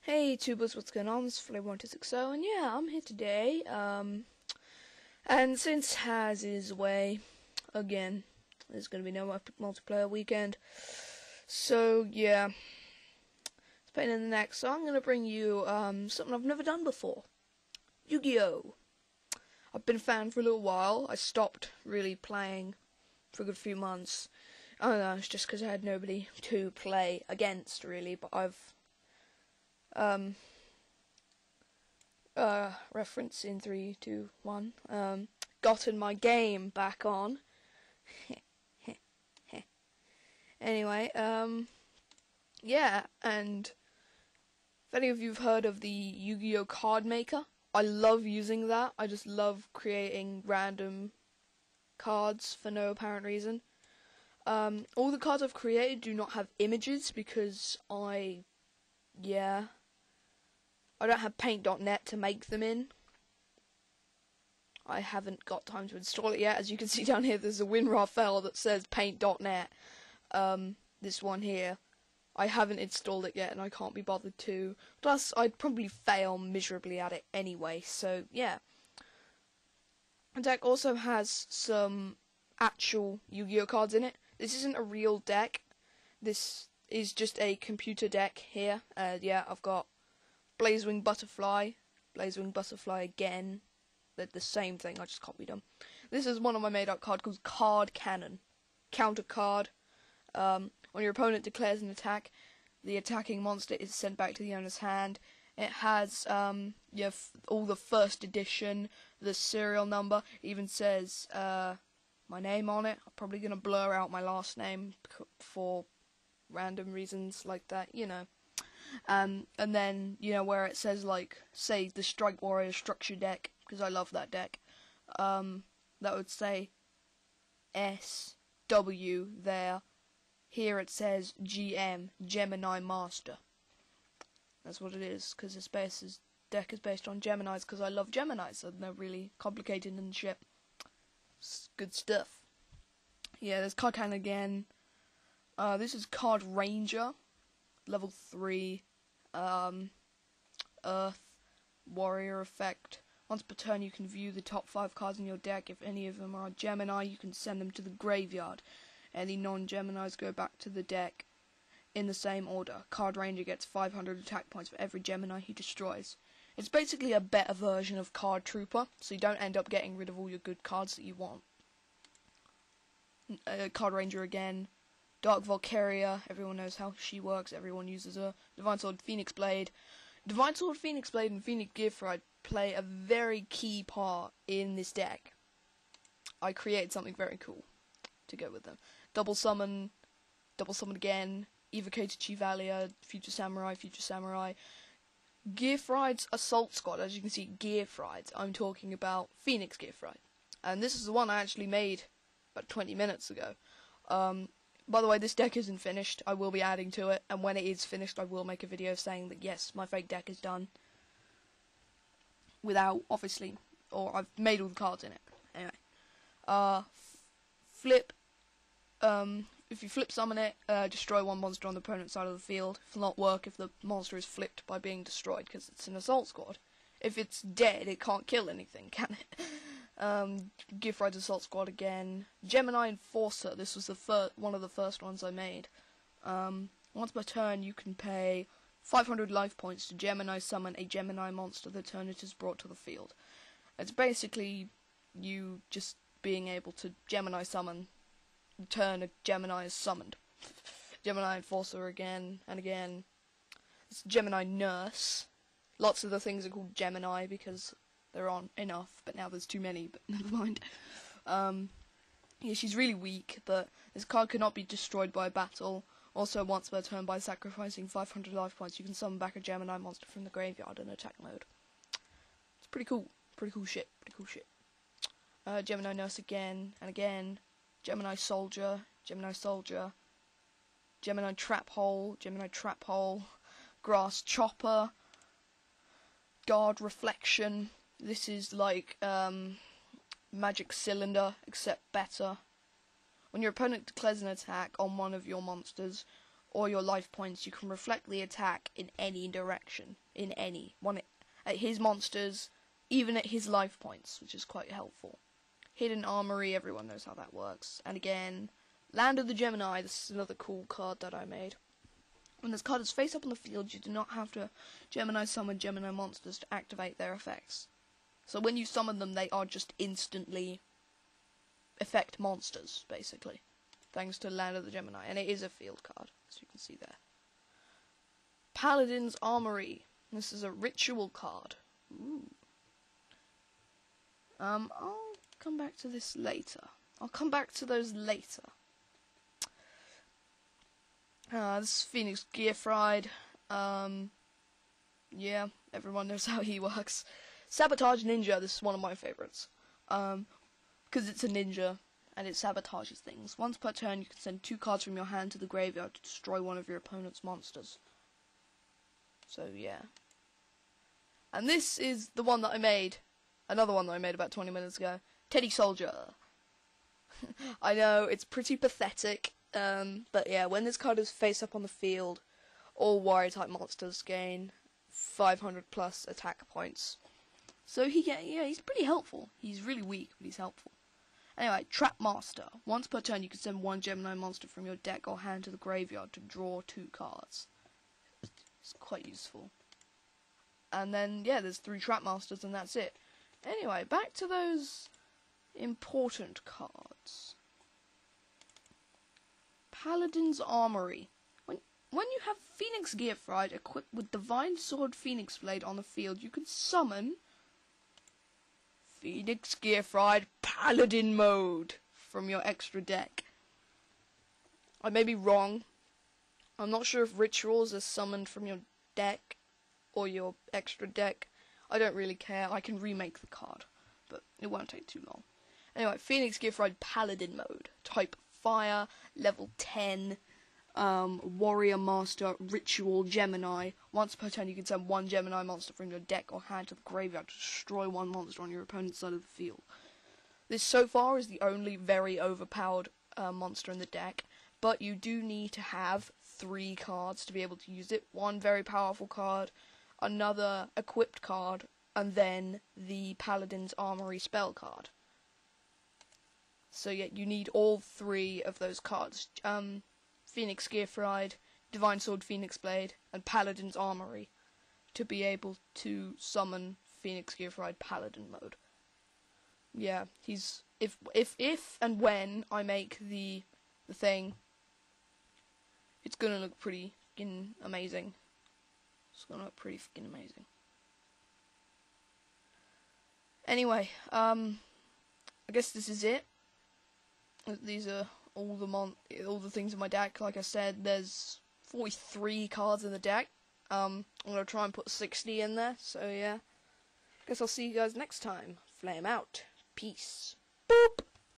Hey tubers, what's going on? This is Flavor1260, and yeah, I'm here today, and since Haz is away, again, there's gonna be no multiplayer weekend, so yeah, it's pain in the neck, so I'm gonna bring you, something I've never done before. Yu-Gi-Oh! I've been a fan for a little while. I stopped really playing for a good few months. I don't know, it's just because I had nobody to play against, really, but I've reference in 3, 2, 1, gotten my game back on. Anyway, yeah, and if any of you've heard of the Yu-Gi-Oh card maker, I love using that. I just love creating random cards for no apparent reason. All the cards I've created do not have images because I don't have paint.net to make them in. I haven't got time to install it yet. As you can see down here, there's a WinRAR file that says paint.net. This one here. I haven't installed it yet and I can't be bothered to. Plus, I'd probably fail miserably at it anyway, so yeah. The deck also has some actual Yu-Gi-Oh cards in it. This isn't a real deck. This is just a computer deck here. Yeah, I've got Blazewing Butterfly again. They're the same thing, I just copied them. This is one of my made up cards called Card Cannon. Counter card. When your opponent declares an attack, the attacking monster is sent back to the owner's hand. It has all the first edition, the serial number, it even says my name on it. I'm probably going to blur out my last name for random reasons like that, you know. And then, you know, where it says, like, say, the Strike Warrior structure deck, because I love that deck, that would say SW there. Here it says GM, Gemini Master. That's what it is, because this deck is based on Geminis, because I love Geminis, and they're really complicated and shit. It's good stuff. Yeah, there's Card Cannon again. This is Card Ranger. Level 3, Earth, Warrior effect. Once per turn you can view the top 5 cards in your deck. If any of them are Gemini, you can send them to the graveyard. Any non-Geminis go back to the deck in the same order. Card Ranger gets 500 attack points for every Gemini he destroys. It's basically a better version of Card Trooper, so you don't end up getting rid of all your good cards that you want. Card Ranger again. Dark Valkyria, everyone knows how she works, everyone uses her. Divine Sword, Phoenix Blade. Divine Sword, Phoenix Blade, and Phoenix Giftfried play a very key part in this deck. I created something very cool to go with them. Double Summon again, Evocated Chevalier, Future Samurai. Giftfried's Assault Squad, as you can see, Giftfried's. I'm talking about Phoenix Giftfried. And this is the one I actually made about 20 minutes ago. By the way, this deck isn't finished. I will be adding to it, and when it is finished, I will make a video saying that yes, my fake deck is done. Without, obviously, or I've made all the cards in it. Anyway, if you flip summon it, destroy one monster on the opponent's side of the field. It will not work if the monster is flipped by being destroyed, because it's an assault squad. If it's dead, it can't kill anything, can it? Giftfried's Assault Squad again. Gemini Enforcer, this was one of the first ones I made. Once per turn you can pay 500 life points to Gemini summon a Gemini monster the turn it is brought to the field. It's basically you just being able to Gemini summon the turn a Gemini is summoned. Gemini Enforcer again and again. It's Gemini Nurse. Lots of the things are called Gemini because there aren't enough, but now there's too many, but never mind. Yeah, she's really weak, but this card cannot be destroyed by battle. Also, once per turn, by sacrificing 500 life points, you can summon back a Gemini monster from the graveyard in attack mode. It's pretty cool. Pretty cool shit. Gemini Nurse again and again. Gemini Soldier. Gemini Trap Hole. Grass Chopper. Guard Reflection. This is like Magic Cylinder, except better. When your opponent declares an attack on one of your monsters, or your life points, you can reflect the attack in any direction, in any one at his monsters, even at his life points, which is quite helpful. Hidden Armory, everyone knows how that works. And again, Land of the Gemini, this is another cool card that I made. When this card is face up on the field, you do not have to Gemini summon Gemini monsters to activate their effects. So when you summon them, they are just instantly effect monsters, basically. Thanks to Land of the Gemini. And it is a field card, as you can see there. Paladin's Armory. This is a ritual card. Ooh. I'll come back to this later. I'll come back to those later. This is Phoenix Gearfried. Yeah, everyone knows how he works. Sabotage Ninja, this is one of my favourites. Because it's a ninja, and it sabotages things. Once per turn, you can send 2 cards from your hand to the graveyard to destroy one of your opponent's monsters. So, yeah. And this is the one that I made. Another one that I made about 20 minutes ago. Teddy Soldier. I know, it's pretty pathetic. But yeah, when this card is face up on the field, all warrior type monsters gain 500 plus attack points. So he's pretty helpful. He's really weak, but he's helpful. Anyway, Trap Master. Once per turn, you can send 1 Gemini monster from your deck or hand to the graveyard to draw 2 cards. It's quite useful. And then, yeah, there's 3 Trap Masters, and that's it. Anyway, back to those important cards. Paladin's Armory. When you have Phoenix Gearfried equipped with Divine Sword Phoenix Blade on the field, you can summon Phoenix Gearfried Paladin Mode from your extra deck. I may be wrong. I'm not sure if rituals are summoned from your deck or your extra deck. I don't really care. I can remake the card, but it won't take too long. Anyway, Phoenix Gearfried Paladin Mode. Type Fire, level 10, Warrior Master, Ritual, Gemini. Once per turn, you can send 1 Gemini monster from your deck or hand to the graveyard to destroy 1 monster on your opponent's side of the field. This, so far, is the only very overpowered monster in the deck, but you do need to have 3 cards to be able to use it. 1 very powerful card, another equipped card, and then the Paladin's Armory spell card. So yeah, you need all 3 of those cards. Phoenix Gearfried, Divine Sword Phoenix Blade, and Paladin's Armory to be able to summon Phoenix Gearfried Paladin Mode. Yeah, he's if and when I make the thing, it's gonna look pretty fucking amazing. It's gonna look pretty fucking amazing. Anyway, I guess this is it. These are all the things in my deck. Like I said, there's 43 cards in the deck. I'm gonna try and put 60 in there. So yeah, guess I'll see you guys next time. Flame out. Peace. Boop.